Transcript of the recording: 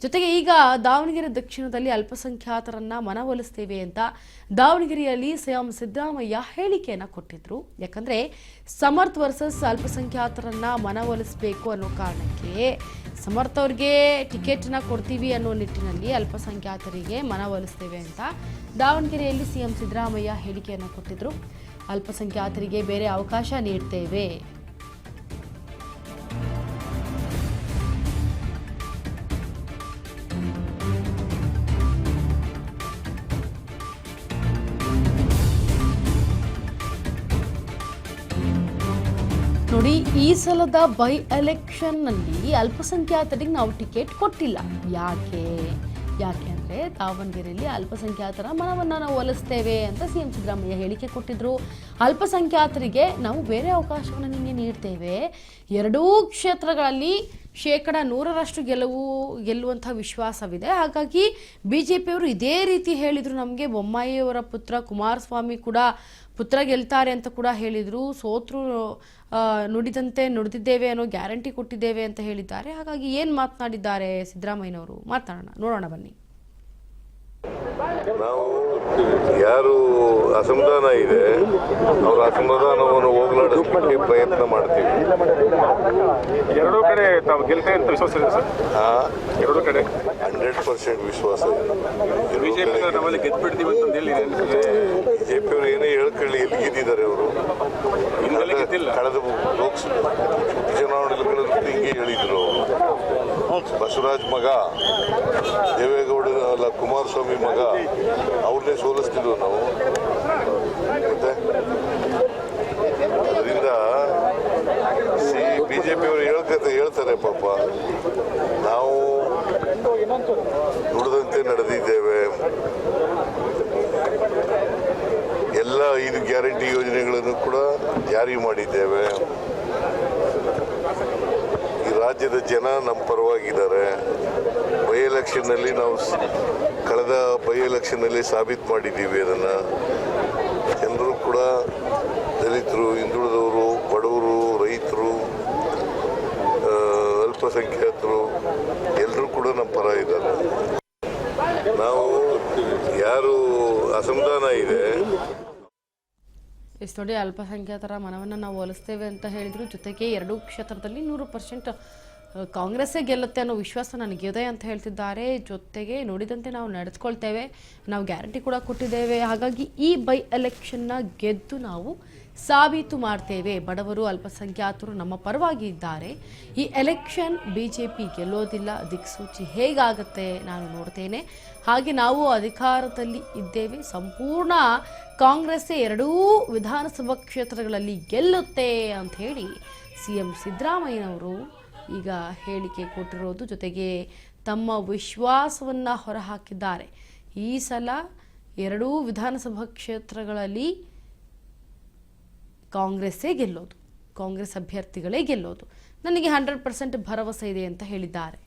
ಜೊತೆಗೆ ಈಗ ದಾವಣಗೆರೆ ದಕ್ಷಿಣದಲ್ಲಿ ಅಲ್ಪಸಂಖ್ಯಾತರನ್ನ ಮನವೊಲಿಸ್ತೇವೆ ಅಂತ ದಾವಣಗೆರೆಯಲ್ಲಿ ಸಿಎಂ ಸಿದ್ದರಾಮಯ್ಯ ಹೇಳಿಕೆಯನ್ನು ಕೊಟ್ಟಿದ್ರು. ಯಾಕಂದ್ರೆ ಸಮರ್ಥ್ ವರ್ಸಸ್ ಅಲ್ಪಸಂಖ್ಯಾತರನ್ನ ಮನವೊಲಿಸಬೇಕು ಅನ್ನೋ ಕಾರಣಕ್ಕೆ ಸಮರ್ಥ್ ಅವ್ರಿಗೆ ಟಿಕೆಟ್ನ ಕೊಡ್ತೀವಿ ಅನ್ನೋ ನಿಟ್ಟಿನಲ್ಲಿ ಅಲ್ಪಸಂಖ್ಯಾತರಿಗೆ ಮನವೊಲಿಸ್ತೇವೆ ಅಂತ ದಾವಣಗೆರೆಯಲ್ಲಿ ಸಿಎಂ ಸಿದ್ದರಾಮಯ್ಯ ಹೇಳಿಕೆಯನ್ನು ಕೊಟ್ಟಿದ್ರು. ಅಲ್ಪಸಂಖ್ಯಾತರಿಗೆ ಬೇರೆ ಅವಕಾಶ ನೀಡ್ತೇವೆ. ನೋಡಿ, ಈ ಸಲದ ಬೈ ಎಲೆಕ್ಷನ್ನಲ್ಲಿ ಅಲ್ಪಸಂಖ್ಯಾತರಿಗೆ ನಾವು ಟಿಕೆಟ್ ಕೊಟ್ಟಿಲ್ಲ. ಯಾಕೆ ಅಂದರೆ ದಾವಣಗೆರೆಯಲ್ಲಿ ಅಲ್ಪಸಂಖ್ಯಾತರ ಮನವನ್ನು ನಾವು ಒಲಿಸ್ತೇವೆ ಅಂತ ಸಿಎಂ ಸಿದ್ದರಾಮಯ್ಯ ಹೇಳಿಕೆ ಕೊಟ್ಟಿದ್ರು. ಅಲ್ಪಸಂಖ್ಯಾತರಿಗೆ ನಾವು ಬೇರೆ ಅವಕಾಶವನ್ನು ನಿಮಗೆ ನೀಡ್ತೇವೆ. ಎರಡೂ ಕ್ಷೇತ್ರಗಳಲ್ಲಿ 100% ಗೆಲ್ಲುವಂಥ ವಿಶ್ವಾಸವಿದೆ. ಹಾಗಾಗಿ ಬಿಜೆಪಿಯವರು ಇದೇ ರೀತಿ ಹೇಳಿದರು. ನಮಗೆ ಬೊಮ್ಮಾಯಿಯವರ ಪುತ್ರ ಕುಮಾರಸ್ವಾಮಿ ಕೂಡ ಪುತ್ರ ಗೆಲ್ತಾರೆ ಅಂತ ಕೂಡ ಹೇಳಿದರು. ಸೋತ್ರು ನುಡಿದಂತೆ ನುಡಿದಿದ್ದೇವೆ ಅನ್ನೋ ಗ್ಯಾರಂಟಿ ಕೊಟ್ಟಿದ್ದೇವೆ ಅಂತ ಹೇಳಿದ್ದಾರೆ. ಹಾಗಾಗಿ ಏನು ಮಾತನಾಡಿದ್ದಾರೆ ಸಿದ್ದರಾಮಯ್ಯನವರು, ನೋಡೋಣ ಬನ್ನಿ. ನಾವು ಯಾರು ಅಸಮಾಧಾನ ಇದೆ ಅವರ ಅಸಮಾಧಾನವನ್ನು ಹೋಗಲಾಡಿಸಲಿಕ್ಕೆ ಪ್ರಯತ್ನ ಮಾಡ್ತೀವಿ. ಎರಡೂ ಕಡೆ ತಾವು ಗೆಲ್ತೇವೆ ಅಂತ ವಿಶ್ವಾಸ ಇದೆ ಸರ್? ಎರಡೂ ಕಡೆ 100% ವಿಶ್ವಾಸ ಇದೆ. ಬಿಜೆಪಿ ನಾವಲ್ಲಿ ಗೆದ್ಬಿಡ್ತೀವಿ ಅಂತ ಹೇಳಿದೆ. ಬಿಜೆಪಿಯವರು ಏನೇ ಹೇಳ್ಕೊಳ್ಳಿ, ಎಲ್ಲಿ ಗೆದ್ದಿದ್ದಾರೆ ಅವರು? ಕಳೆದ ಲೋಕಸಭಾ ಚುನಾವಣೆಗಳು ಹಿಂಗೆ ಹೇಳಿದ್ರು. ಬಸವರಾಜ್ ಮಗ ದೇವೇಗೌಡ ಅಲ್ಲ, ಕುಮಾರಸ್ವಾಮಿ ಮಗ, ಅವ್ರನ್ನೇ ಸೋಲಿಸ್ತಿದ್ವು ನಾವು. ಮತ್ತೆ ಅದರಿಂದ ಬಿಜೆಪಿಯವರು ಹೇಳ್ತಾರೆ ಪಾಪ, ನಾವು ನುಡಿದಂತೆ ನಡೆದಿದ್ದೇವೆ, ಎಲ್ಲ 5 ಗ್ಯಾರಂಟಿ ಯೋಜನೆಗಳನ್ನು ಕೂಡ ಜಾರಿ ಮಾಡಿದ್ದೇವೆ, ಈ ರಾಜ್ಯದ ಜನ ನಮ್ಮ ಪರವಾಗಿದ್ದಾರೆ, ಬೈ ಎಲೆಕ್ಷನ್ನಲ್ಲಿ ನಾವು ಕಳೆದ ಬೈ ಎಲೆಕ್ಷನ್ನಲ್ಲಿ ಸಾಬೀತು ಮಾಡಿದ್ದೀವಿ. ಅದನ್ನು ಜನರು ಕೂಡ ದಲಿತರು, ಹಿಂದುಳಿದವರು, ಬಡವರು, ರೈತರು, ಅಲ್ಪಸಂಖ್ಯಾತರು ಎಲ್ಲರೂ ಕೂಡ ನಮ್ಮ ಪರ ಇದ್ದಾರೆ. ನಾವು ಯಾರು ಅಸಮಾಧಾನ ಇದೆ ನೋಡಿ, ಅಲ್ಪಸಂಖ್ಯಾತರ ಮನವನ್ನು ನಾವು ಒಲಿಸ್ತೇವೆ ಅಂತ ಹೇಳಿದ್ರು. ಜೊತೆಗೆ ಎರಡೂ ಕ್ಷೇತ್ರದಲ್ಲಿ 100% ಕಾಂಗ್ರೆಸ್ಸೇ ಗೆಲ್ಲುತ್ತೆ ಅನ್ನೋ ವಿಶ್ವಾಸ ನನಗಿದೆ ಅಂತ ಹೇಳ್ತಿದ್ದಾರೆ. ಜೊತೆಗೆ ನುಡಿದಂತೆ ನಾವು ನಡೆಸ್ಕೊಳ್ತೇವೆ, ನಾವು ಗ್ಯಾರಂಟಿ ಕೂಡ ಕೊಟ್ಟಿದ್ದೇವೆ. ಹಾಗಾಗಿ ಈ ಬೈ ಎಲೆಕ್ಷನ್ನ ಗೆದ್ದು ನಾವು ಸಾಬೀತು ಮಾಡ್ತೇವೆ, ಬಡವರು ಅಲ್ಪಸಂಖ್ಯಾತರು ನಮ್ಮ ಪರವಾಗಿ ಇದ್ದಾರೆ. ಈ ಎಲೆಕ್ಷನ್ ಬಿಜೆಪಿ ಗೆಲ್ಲೋದಿಲ್ಲ, ದಿಕ್ಸೂಚಿ ಹೇಗಾಗುತ್ತೆ ನಾನು ನೋಡ್ತೇನೆ. ಹಾಗೆ ನಾವು ಅಧಿಕಾರದಲ್ಲಿ ಇದ್ದೇವೆ, ಸಂಪೂರ್ಣ ಕಾಂಗ್ರೆಸ್ಸೇ ಎರಡೂ ವಿಧಾನಸಭಾ ಕ್ಷೇತ್ರಗಳಲ್ಲಿ ಗೆಲ್ಲುತ್ತೆ ಅಂತ ಹೇಳಿ ಸಿಎಂ ಸಿದ್ದರಾಮಯ್ಯನವರು ಈಗ ಹೇಳಿಕೆ ಕೊಟ್ಟಿರೋದು. ಜೊತೆಗೆ ತಮ್ಮ ವಿಶ್ವಾಸವನ್ನು ಹೊರಹಾಕಿದ್ದಾರೆ. ಈ ಸಲ ಎರಡೂ ವಿಧಾನಸಭಾ ಕ್ಷೇತ್ರಗಳಲ್ಲಿ ಕಾಂಗ್ರೆಸ್ಸೇ ಗೆಲ್ಲೋದು, ಕಾಂಗ್ರೆಸ್ ಅಭ್ಯರ್ಥಿಗಳೇ ಗೆಲ್ಲೋದು, ನನಗೆ 100% ಭರವಸೆ ಇದೆ ಅಂತ ಹೇಳಿದ್ದಾರೆ.